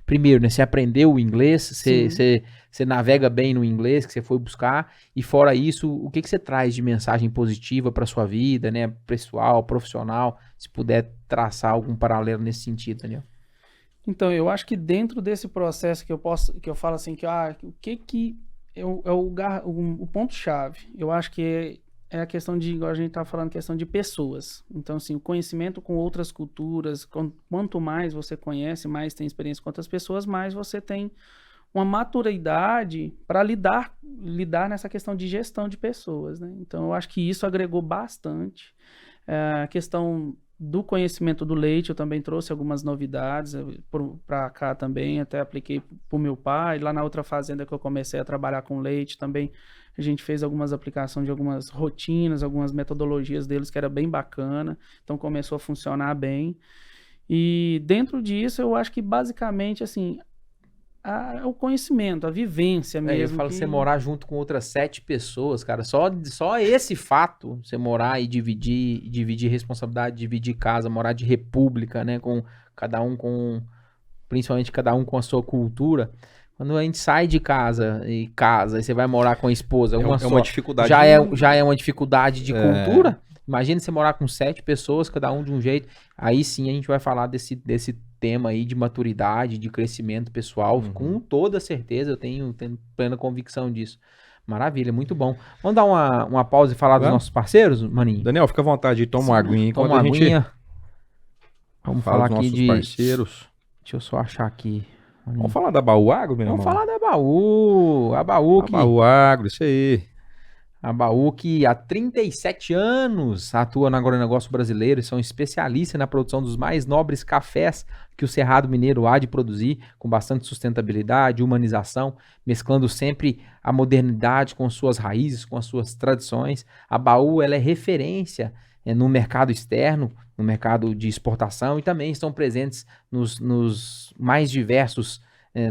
primeiro, né? Você aprendeu o inglês, você navega bem no inglês que você foi buscar, e fora isso, o que você traz de mensagem positiva para sua vida, né? Pessoal, profissional, se puder traçar algum paralelo nesse sentido, Daniel. Então, eu acho que dentro desse processo que eu falo assim, o que é o ponto-chave. Eu acho que é a questão de, igual a gente estava falando, questão de pessoas. Então, assim, o conhecimento com outras culturas, quanto mais você conhece, mais tem experiência com outras pessoas, mais você tem uma maturidade para lidar nessa questão de gestão de pessoas, né? Então, eu acho que isso agregou bastante. A questão do conhecimento do leite, eu também trouxe algumas novidades para cá também, até apliquei para o meu pai. Lá na outra fazenda que eu comecei a trabalhar com leite também, a gente fez algumas aplicações de algumas rotinas, algumas metodologias deles que era bem bacana, então começou a funcionar bem. E dentro disso, eu acho que basicamente, assim, o conhecimento, a vivência mesmo. Eu falo você morar junto com outras 7 pessoas, cara, só esse fato, você morar e dividir responsabilidade, dividir casa, morar de república, né, com cada um principalmente cada um com a sua cultura. Quando a gente sai de casa e você vai morar com a esposa, uma dificuldade. Já é uma dificuldade de cultura. Imagina você morar com 7 pessoas, cada um de um jeito. Aí sim a gente vai falar desse tema aí de maturidade, de crescimento pessoal, com toda certeza, eu tenho plena convicção disso. Maravilha, muito bom. Vamos dar uma pausa e falar dos nossos parceiros, maninho? Daniel, fica à vontade, toma uma aguinha. Toma uma aguinha. Vamos falar aqui nossos parceiros. Deixa eu só achar aqui. Maninho. Vamos falar da Baú Agro, meu irmão? Vamos falar da Baú. A Baú Agro, isso aí. A Baú, que há 37 anos atua no agronegócio brasileiro e são especialistas na produção dos mais nobres cafés que o Cerrado Mineiro há de produzir, com bastante sustentabilidade, humanização, mesclando sempre a modernidade com suas raízes, com as suas tradições. A Baú, ela é referência no mercado externo, no mercado de exportação, e também estão presentes nos mais diversos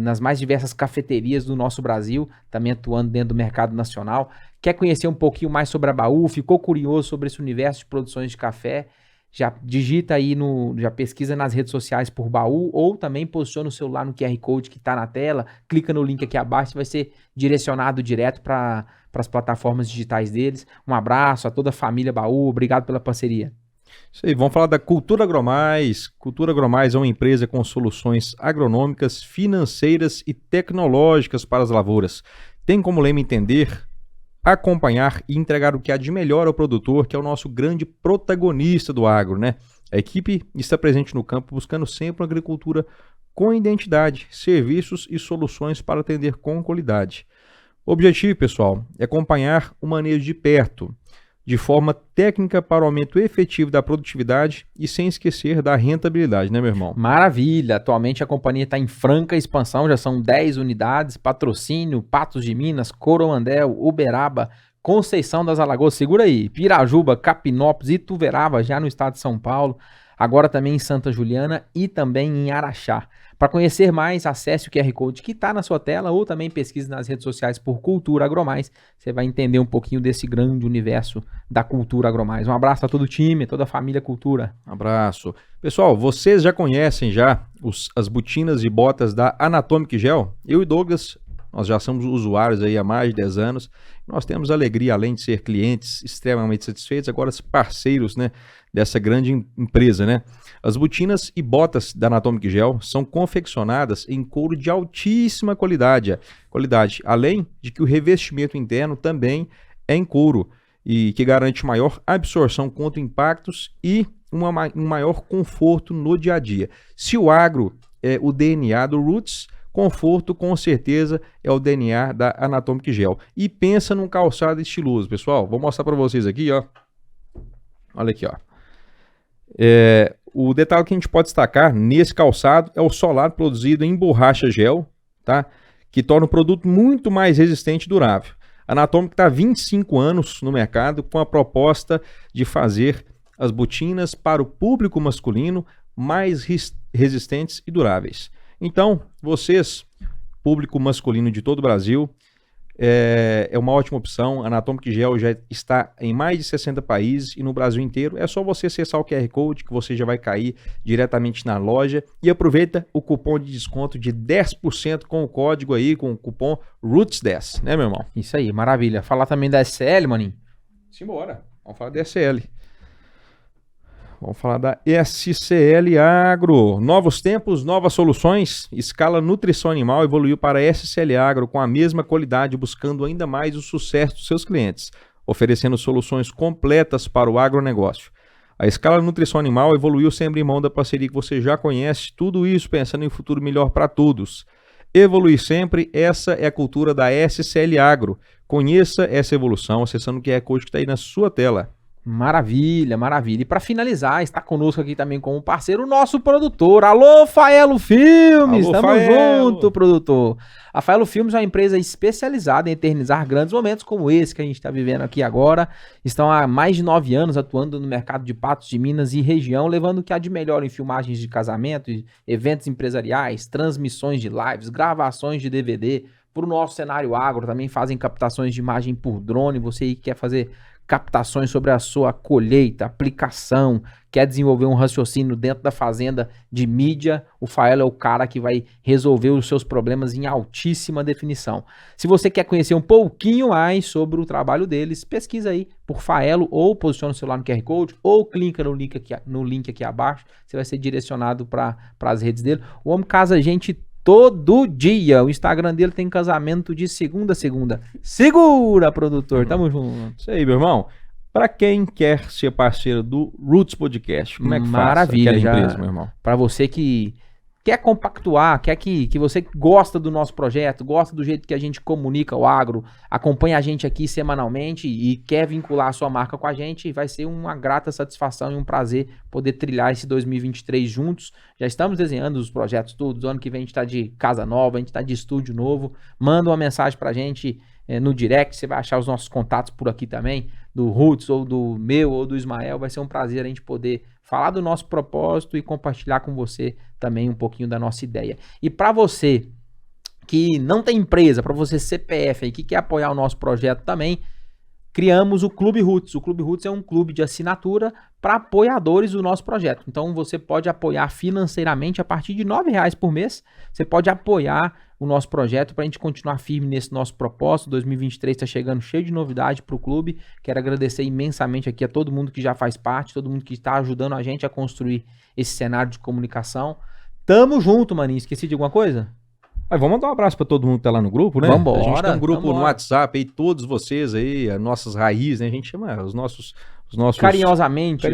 nas mais diversas cafeterias do nosso Brasil, também atuando dentro do mercado nacional. Quer conhecer um pouquinho mais sobre a Baú? Ficou curioso sobre esse universo de produções de café? Já digita aí, já pesquisa nas redes sociais por Baú, ou também posiciona o celular no QR Code que está na tela, clica no link aqui abaixo e vai ser direcionado direto para as plataformas digitais deles. Um abraço a toda a família Baú, obrigado pela parceria. Isso aí, vamos falar da Cultura Agromais. Cultura Agromais é uma empresa com soluções agronômicas, financeiras e tecnológicas para as lavouras. Tem como lema entender, acompanhar e entregar o que há de melhor ao produtor, que é o nosso grande protagonista do agro, né? A equipe está presente no campo buscando sempre uma agricultura com identidade, serviços e soluções para atender com qualidade. O objetivo, pessoal, é acompanhar o manejo de perto, de forma técnica para o aumento efetivo da produtividade e sem esquecer da rentabilidade, né, meu irmão? Maravilha! Atualmente a companhia está em franca expansão, já são 10 unidades, Patrocínio, Patos de Minas, Coromandel, Uberaba, Conceição das Alagoas, segura aí, Pirajuba, Capinópolis, Ituverava, já no estado de São Paulo, agora também em Santa Juliana e também em Araxá. Para conhecer mais, acesse o QR Code que está na sua tela ou também pesquise nas redes sociais por Cultura Agromais. Você vai entender um pouquinho desse grande universo da Cultura Agromais. Um abraço a todo o time, toda a família Cultura. Um abraço. Pessoal, vocês já conhecem as botinas e botas da Anatomic Gel? Eu e Douglas, nós já somos usuários aí há mais de 10 anos. Nós temos alegria, além de ser clientes extremamente satisfeitos, agora parceiros, né, dessa grande empresa, né? As botinas e botas da Anatomic Gel são confeccionadas em couro de altíssima qualidade, além de que o revestimento interno também é em couro e que garante maior absorção contra impactos e um maior conforto no dia a dia. Se o agro é o DNA do Roots, conforto com certeza é o DNA da Anatomic Gel. E pensa num calçado estiloso, pessoal. Vou mostrar para vocês aqui, ó. Olha aqui, ó. O detalhe que a gente pode destacar nesse calçado é o solado produzido em borracha gel, tá? Que torna o produto muito mais resistente e durável. A Anatomic está há 25 anos no mercado com a proposta de fazer as botinas para o público masculino mais resistentes e duráveis. Então, vocês, público masculino de todo o Brasil, é uma ótima opção. A Anatomic Gel já está em mais de 60 países e no Brasil inteiro. É só você acessar o QR Code que você já vai cair diretamente na loja e aproveita o cupom de desconto de 10% com o código aí, com o cupom ROOTS10, né, meu irmão? Isso aí, maravilha. Falar também da SCL, maninho? Simbora, vamos falar da SCL. Vamos falar da SCL Agro. Novos tempos, novas soluções. Escala Nutrição Animal evoluiu para a SCL Agro com a mesma qualidade, buscando ainda mais o sucesso dos seus clientes, oferecendo soluções completas para o agronegócio. A Escala Nutrição Animal evoluiu sem abrir mão da parceria que você já conhece, tudo isso pensando em um futuro melhor para todos. Evoluir sempre, essa é a cultura da SCL Agro. Conheça essa evolução acessando o QR Code que está aí na sua tela. Maravilha, maravilha. E para finalizar, está conosco aqui também como parceiro o nosso produtor. Alô, Faelo Filmes! Alô, Tamo Faelo. junto, produtor. A Faelo Filmes é uma empresa especializada em eternizar grandes momentos como esse que a gente está vivendo aqui agora. Estão há mais de 9 anos atuando no mercado de Patos de Minas e região, levando o que há de melhor em filmagens de casamento, eventos empresariais, transmissões de lives, gravações de DVD. Para o nosso cenário agro, também fazem captações de imagem por drone. Você aí que quer fazer captações sobre a sua colheita, aplicação, quer desenvolver um raciocínio dentro da fazenda de mídia, o Faelo é o cara que vai resolver os seus problemas em altíssima definição. Se você quer conhecer um pouquinho mais sobre o trabalho deles, pesquisa aí por Faelo ou posiciona o celular no QR Code ou clica no link aqui abaixo, você vai ser direcionado para as redes dele. O homem casa gente todo dia. O Instagram dele tem casamento de segunda a segunda. Segura, produtor. Tamo junto. Isso aí, meu irmão. Para quem quer ser parceiro do Roots Podcast, como é que Maravilha, faz? já. Empresa, meu irmão? Para você que quer compactuar, quer que você gosta do nosso projeto, gosta do jeito que a gente comunica o agro, acompanha a gente aqui semanalmente e quer vincular a sua marca com a gente, vai ser uma grata satisfação e um prazer poder trilhar esse 2023 juntos. Já estamos desenhando os projetos todos, ano que vem a gente está de casa nova, a gente está de estúdio novo. Manda uma mensagem pra gente no direct, você vai achar os nossos contatos por aqui também, do Roots ou do meu ou do Ismael. Vai ser um prazer a gente poder falar do nosso propósito e compartilhar com você também um pouquinho da nossa ideia. E para você que não tem empresa, para você CPF aí, que quer apoiar o nosso projeto também, criamos o Clube Roots. O Clube Roots é um clube de assinatura para apoiadores do nosso projeto. Então você pode apoiar financeiramente a partir de R$9 por mês. Você pode apoiar o nosso projeto para a gente continuar firme nesse nosso propósito. 2023 está chegando cheio de novidade para o clube. Quero agradecer imensamente aqui a todo mundo que já faz parte, todo mundo que está ajudando a gente a construir esse cenário de comunicação. Tamo junto, maninho. Esqueci de alguma coisa? Mas vamos mandar um abraço pra todo mundo que tá lá no grupo, né? Vambora, a gente tem um grupo vambora. no WhatsApp aí, todos vocês aí, as nossas raízes, né? A gente chama os nossos Carinhosamente.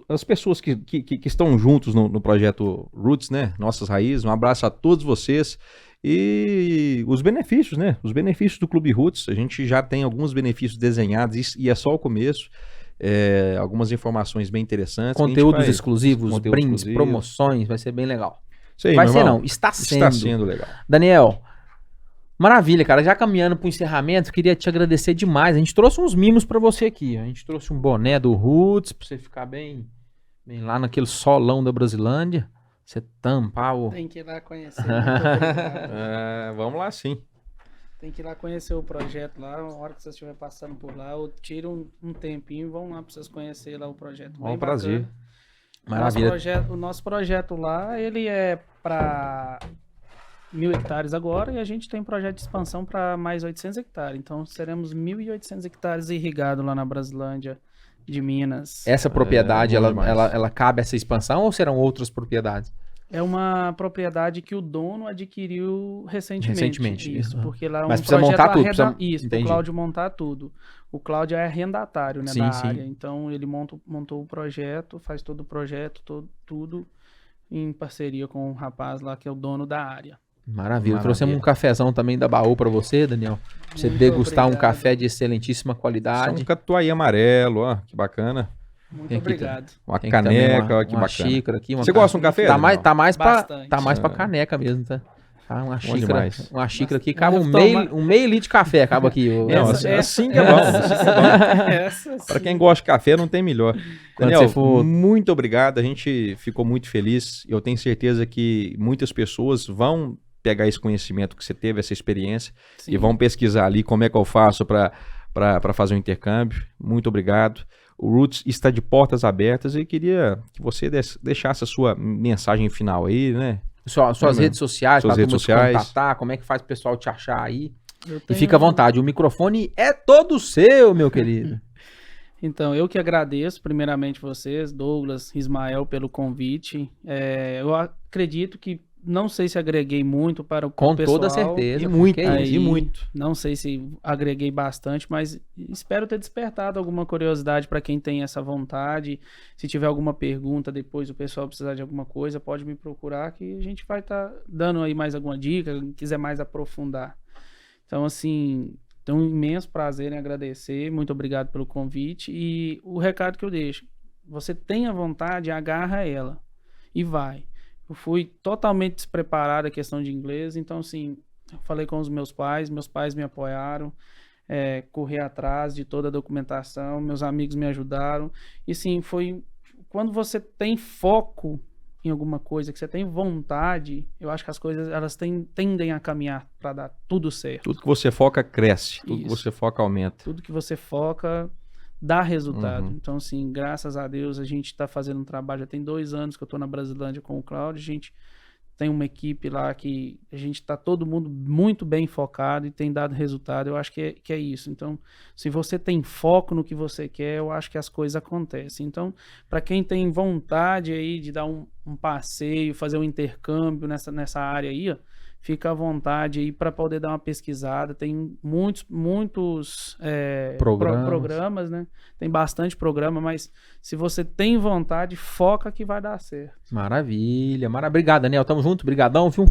as pessoas que estão juntos no projeto Roots, né? Nossas raízes. Um abraço a todos vocês. E os benefícios, né? Os benefícios do Clube Roots. A gente já tem alguns benefícios desenhados e é só o começo. Algumas informações bem interessantes. Conteúdos exclusivos, conteúdo brindes, exclusivo. promoções, vai ser bem legal. Isso aí, Vai meu ser irmão. não, está sendo. Está sendo legal. Daniel, maravilha, cara. Já caminhando pro encerramento, queria te agradecer demais. A gente trouxe uns mimos pra você aqui. A gente trouxe um boné do Roots, pra você ficar bem lá naquele solão da Brasilândia. Você tampar o... Tem que ir lá conhecer. Muito obrigado. Vamos lá sim. Tem que ir lá conhecer o projeto lá. Na hora que vocês estiverem passando por lá, eu tiro um tempinho e vão lá pra vocês conhecerem lá o projeto. É um prazer. Bacana. Maravilha. O nosso projeto lá, ele é para 1.000 hectares agora e a gente tem projeto de expansão para mais 800 hectares. Então seremos 1.800 hectares irrigados lá na Brasilândia de Minas. Essa propriedade, bom demais. ela cabe a essa expansão ou serão outras propriedades? É uma propriedade que o dono adquiriu recentemente. Isso, Uhum. porque lá é um Mas precisa projeto montar tudo, precisa- Isso, Entendi. o Cláudio montar tudo. O Cláudio é arrendatário, né, Sim, da sim. área. Então ele montou o projeto, faz todo o projeto, tudo em parceria com o rapaz lá que é o dono da área. Maravilha. Trouxemos um cafezão também da Baú pra você, Daniel. Pra você Muito degustar um obrigado. café de excelentíssima Isso é qualidade. um catuai amarelo, ó, que bacana. Muito Tem aqui obrigado. Uma Tem também caneca, ó, que uma bacana. xícara aqui. Você gosta de um café? Tá Daniel? mais Bastante. pra caneca mesmo, tá? Ah, uma xícara, demais. uma xícara aqui, cabe Eu um vou meio litro de café, acaba aqui. Não, Essa- assim que é bom. Assim que é bom. Essa Para sim. quem gosta de café, não tem melhor. Quando Daniel, você for- muito obrigado. A gente ficou muito feliz. Eu tenho certeza que muitas pessoas vão pegar esse conhecimento que você teve, essa experiência, Sim. e vão pesquisar ali como é que eu faço para fazer um intercâmbio. Muito obrigado. O Roots está de portas abertas e queria que você deixasse a sua mensagem final aí, né? Suas redes sociais, Suas pra redes turma te sociais. contatar, como é que faz o pessoal te achar aí. Eu E tenho- fica à vontade, o microfone é todo seu, meu querido. Então, eu que agradeço primeiramente vocês, Douglas, Ismael, pelo convite. Eu acredito que, não sei se agreguei muito para o Com pessoal. toda certeza. E muito, porque é isso. e muito. Não sei se agreguei bastante, mas espero ter despertado alguma curiosidade para quem tem essa vontade. Se tiver alguma pergunta depois, o pessoal precisar de alguma coisa, pode me procurar que a gente vai estar dando aí mais alguma dica, quem quiser mais aprofundar. Então, assim, tenho um imenso prazer em agradecer, muito obrigado pelo convite e o recado que eu deixo, você tenha vontade, agarra ela e vai. Eu fui totalmente despreparado a questão de inglês, então assim, eu falei com os meus pais me apoiaram, corri atrás de toda a documentação, meus amigos me ajudaram, e sim, foi quando você tem foco em alguma coisa, que você tem vontade, eu acho que as coisas elas tendem a caminhar para dar tudo certo. Tudo que você foca cresce, tudo que Isso. você foca aumenta. Tudo que você foca dá resultado. Uhum. Então, assim, graças a Deus, a gente está fazendo um trabalho. Já tem 2 anos que eu estou na Brasilândia com o Cláudio. A gente tem uma equipe lá que a gente está todo mundo muito bem focado e tem dado resultado. Eu acho que é isso. Então, se você tem foco no que você quer, eu acho que as coisas acontecem. Então, para quem tem vontade aí de dar um passeio, fazer um intercâmbio nessa área aí, ó, fica à vontade aí para poder dar uma pesquisada. Tem muitos programas, né? Tem bastante programa, mas se você tem vontade, foca que vai dar certo. Maravilha, Obrigado, Daniel. Tamo junto, brigadão, viu?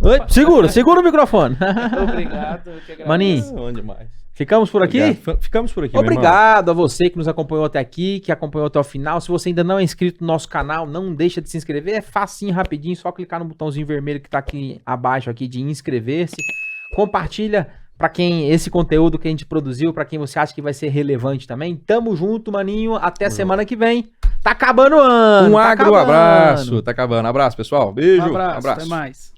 Oi, segura o microfone. Obrigado. Eu que agradeço. Maninho, Bom demais. ficamos por aqui? Obrigado. Ficamos por aqui, meu irmão. Obrigado a você que nos acompanhou até aqui, que acompanhou até o final. Se você ainda não é inscrito no nosso canal, não deixa de se inscrever. É facinho, rapidinho, só clicar no botãozinho vermelho que tá aqui abaixo aqui de inscrever-se. Compartilha pra quem esse conteúdo que a gente produziu, pra quem você acha que vai ser relevante também. Tamo junto, maninho. Até semana que vem. Tá acabando o ano. Um tá agro acabando. abraço. Tá acabando. Abraço, pessoal. Beijo. Um abraço. Até mais.